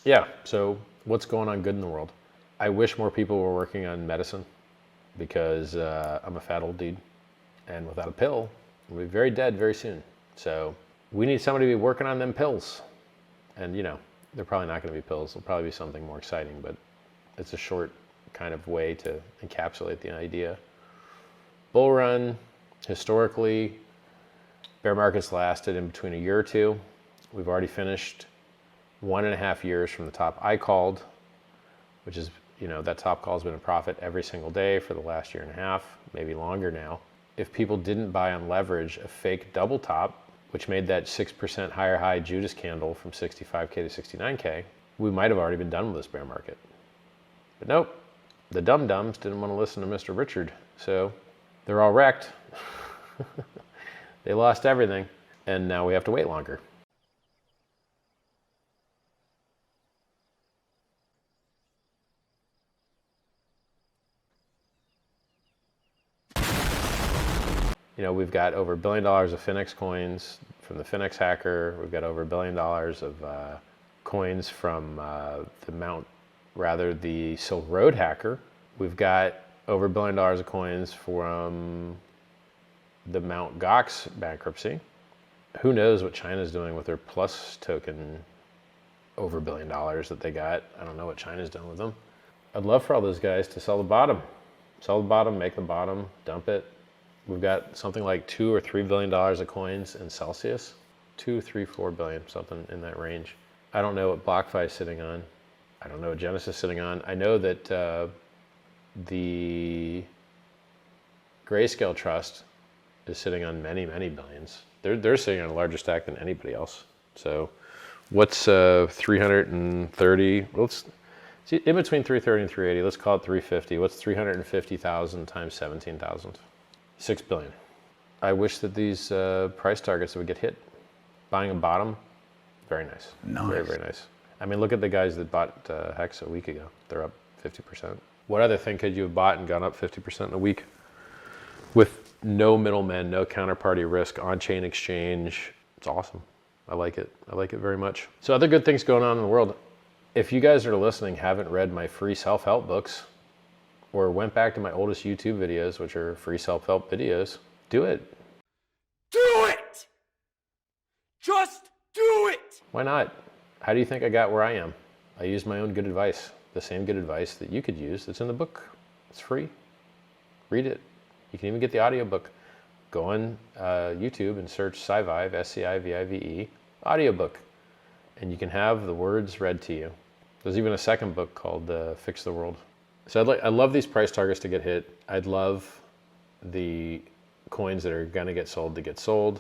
Yeah, so what's going on good in the world? I wish more people were working on medicine because I'm a fat old dude. And without a pill, we'll be very dead very soon. So we need somebody to be working on them pills. And they're probably not going to be pills. They'll probably be something more exciting, but it's a short kind of way to encapsulate the idea. Bull run, historically, bear markets lasted in between a year or two. We've already finished 1.5 years from the top I called, which is, that top call has been a profit every single day for the last 1.5 years, maybe longer now. If people didn't buy on leverage a fake double top, which made that 6% higher high Judas candle from 65K to 69K, we might have already been done with this bear market. But nope, the dum-dums didn't want to listen to Mr. Richard, so they're all wrecked. They lost everything, and now we have to wait longer. We've got over $1 billion of Finex coins from the Finex hacker. We've got over $1 billion of coins from the Silk Road hacker. We've got over $1 billion of coins from the Mt. Gox bankruptcy. Who knows what China's doing with their Plus token, over $1 billion that they got. I don't know what China's done with them. I'd love for all those guys to sell the bottom. Sell the bottom, make the bottom, dump it. We've got something like $2 or $3 billion of coins in Celsius. 2, 3, 4 billion, something in that range. I don't know what BlockFi is sitting on. I don't know what Genesis is sitting on. I know that the Grayscale Trust is sitting on many, many billions. They're sitting on a larger stack than anybody else. So what's 330? Let's see, in between 330 and 380, let's call it 350. What's 350,000 times 17,000? 6 billion. I wish that these price targets would get hit. Buying a bottom, very nice. Nice. Very, very nice. I mean, look at the guys that bought Hex a week ago. They're up 50%. What other thing could you have bought and gone up 50% in a week? With no middlemen, no counterparty risk, on-chain exchange. It's awesome. I like it. I like it very much. So other good things going on in the world. If you guys that are listening haven't read my free self-help books, or went back to my oldest YouTube videos, which are free self-help videos, do it. Do it! Just do it! Why not? How do you think I got where I am? I used my own good advice, the same good advice that you could use. It's in the book. It's free. Read it. You can even get the audiobook. Go on YouTube and search Scivive, SCIVIVE, audiobook. And you can have the words read to you. There's even a second book called Fix the World. So I love these price targets to get hit. I'd love the coins that are gonna get sold to get sold.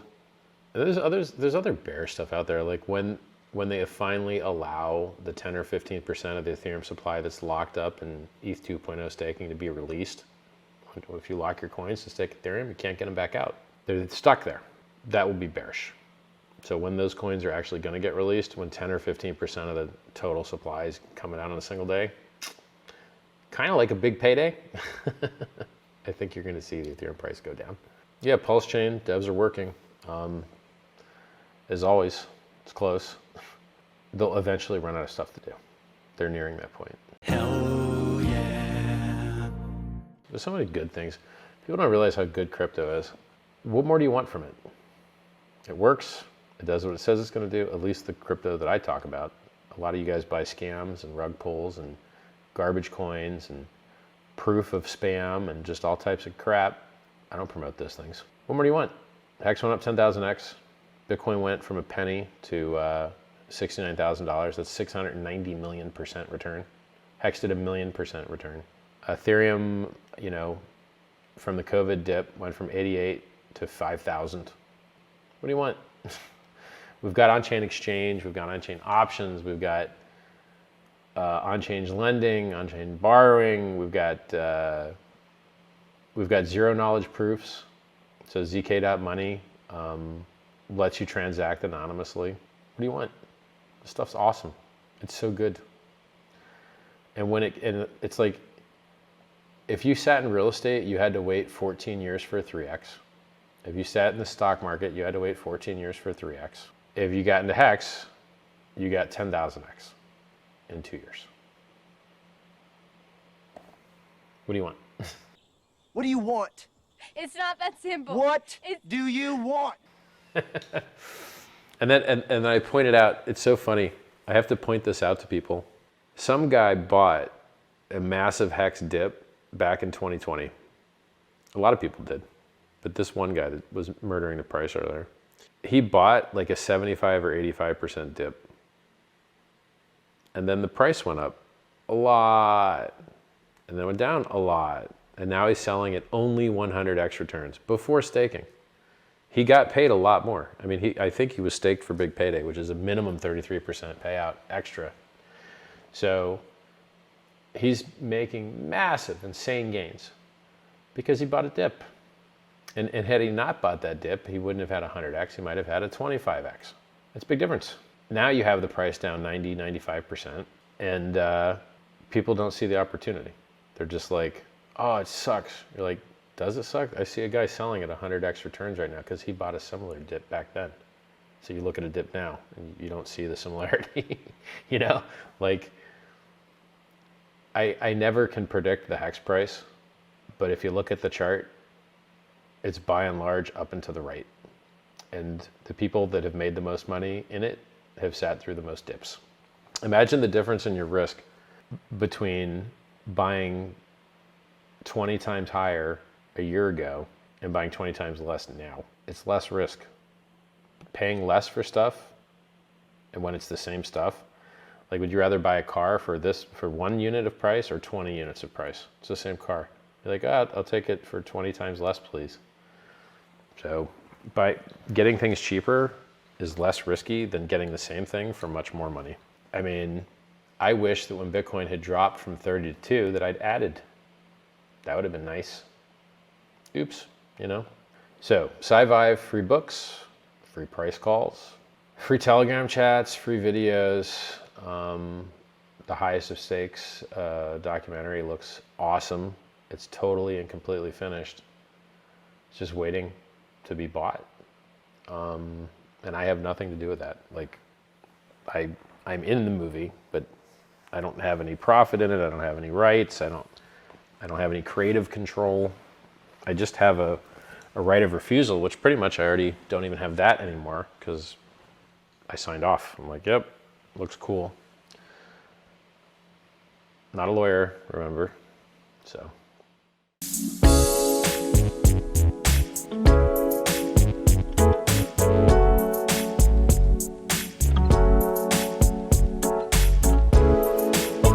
And there's other bear stuff out there, like when they finally allow the 10 or 15% of the Ethereum supply that's locked up in ETH 2.0 staking to be released. If you lock your coins to stake Ethereum, you can't get them back out. They're stuck there. That will be bearish. So when those coins are actually gonna get released, when 10 or 15% of the total supply is coming out on a single day, kind of like a big payday, I think you're going to see the Ethereum price go down. Yeah, pulsechain, devs are working. As always, it's close. They'll eventually run out of stuff to do. They're nearing that point. Hell yeah. There's so many good things. People don't realize how good crypto is. What more do you want from it? It works. It does what it says it's going to do, at least the crypto that I talk about. A lot of you guys buy scams and rug pulls and garbage coins and proof of spam and just all types of crap. I don't promote those things. What more do you want? Hex went up 10,000x. Bitcoin went from a penny to $69,000. That's 690 million% return. Hex did 1,000,000% return. Ethereum, from the COVID dip, went from 88 to 5,000. What do you want? We've got on-chain exchange, we've got on-chain options, we've got on-chain lending, on-chain borrowing. We've got zero knowledge proofs. So zk.money lets you transact anonymously. What do you want? This stuff's awesome. It's so good. And it's like, if you sat in real estate, you had to wait 14 years for a 3x. If you sat in the stock market, you had to wait 14 years for a 3x. If you got into Hex, you got 10,000x. in 2 years. What do you want? What do you want? It's not that simple. What do you want? And then I pointed out, it's so funny. I have to point this out to people. Some guy bought a massive hex dip back in 2020. A lot of people did, but this one guy that was murdering the price earlier, he bought like a 75 or 85% dip. And then the price went up a lot, and then went down a lot. And now he's selling at only 100x returns before staking. He got paid a lot more. I mean, I think he was staked for big payday, which is a minimum 33% payout extra. So he's making massive, insane gains because he bought a dip. And had he not bought that dip, he wouldn't have had 100x. He might have had a 25x. That's a big difference. Now you have the price down 90, 95%, and people don't see the opportunity. They're just like, oh, it sucks. You're like, does it suck? I see a guy selling at 100x returns right now because he bought a similar dip back then. So you look at a dip now and you don't see the similarity. You know, like I never can predict the hex price, but if you look at the chart, it's by and large up and to the right. And the people that have made the most money in it have sat through the most dips. Imagine the difference in your risk between buying 20 times higher a year ago and buying 20 times less now. It's less risk. Paying less for stuff, and when it's the same stuff, like would you rather buy a car for 1 unit of price or 20 units of price? It's the same car. You're like, I'll take it for 20 times less, please. So by getting things cheaper is less risky than getting the same thing for much more money. I mean, I wish that when Bitcoin had dropped from 30 to 2 that I'd added. That would have been nice. Oops, you know? So, SciVive, free books, free price calls, free Telegram chats, free videos. The Highest of Stakes documentary looks awesome. It's totally and completely finished. It's just waiting to be bought. And I have nothing to do with that. Like, I'm in the movie, but I don't have any profit in it. I don't have any rights. I don't have any creative control. I just have a right of refusal, which pretty much I already don't even have that anymore because I signed off. I'm like, yep, looks cool. Not a lawyer, remember, so.